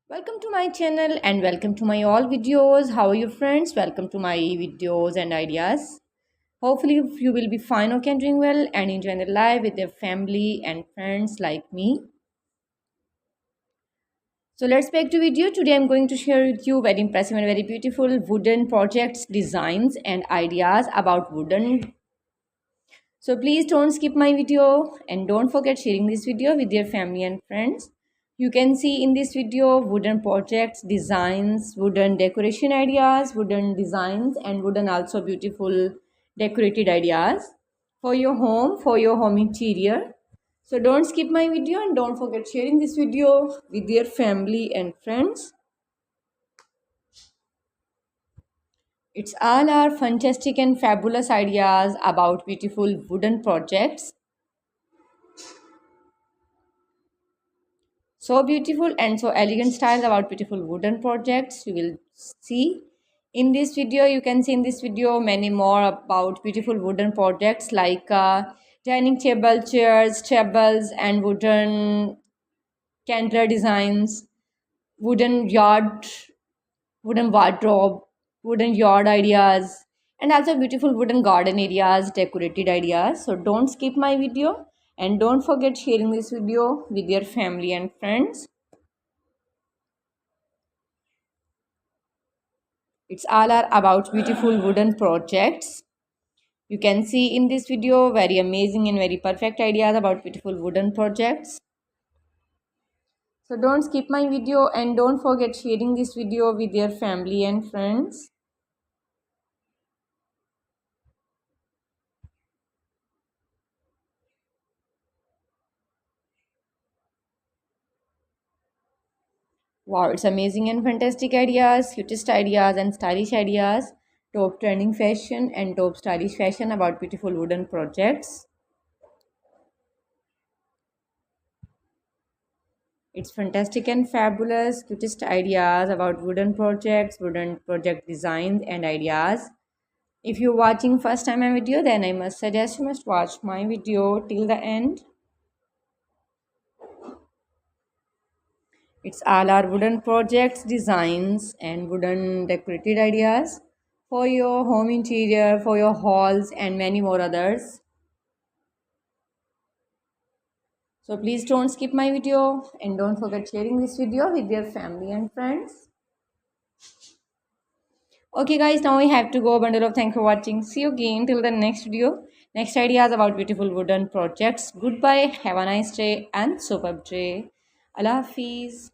Welcome to my channel and welcome to my all videos. How are you friends? Welcome to my videos and ideas. Hopefully you will be fine, okay, and doing well and enjoying the life with your family and friends like me. So let's back to video. Today I'm going to share with you very impressive and very beautiful wooden projects, designs and ideas about wooden. So please don't skip my video and don't forget sharing this video with your family and friends. You can see in this video wooden projects, designs, wooden decoration ideas, wooden designs and wooden also beautiful decorated ideas for your home interior. So don't skip my video and don't forget sharing this video with your family and friends. It's all our fantastic and fabulous ideas about beautiful wooden projects. So beautiful and so elegant styles about beautiful wooden projects you will see in this video. You can see in this video many more about beautiful wooden projects like dining table, chairs, tables and wooden candler designs, wooden yard, wooden wardrobe, wooden yard ideas, and also beautiful wooden garden areas, decorated ideas. So don't skip my video and don't forget sharing this video with your family and friends. It's all are about beautiful wooden projects. You can see in this video very amazing and very perfect ideas about beautiful wooden projects. So don't skip my video and don't forget sharing this video with your family and friends. Wow, it's amazing and fantastic ideas, cutest ideas and stylish ideas, top trending fashion and top stylish fashion about beautiful wooden projects. It's fantastic and fabulous, cutest ideas about wooden projects, wooden project designs and ideas. If you're watching first time my video, then I must suggest you must watch my video till the end. It's all our wooden projects, designs and wooden decorated ideas for your home interior, for your halls and many more others. So please don't skip my video and don't forget sharing this video with your family and friends. Okay guys, now we have to go. Bundle of thanks for watching. See you again till the next video. Next ideas about beautiful wooden projects. Goodbye. Have a nice day and superb day. Allah Hafiz.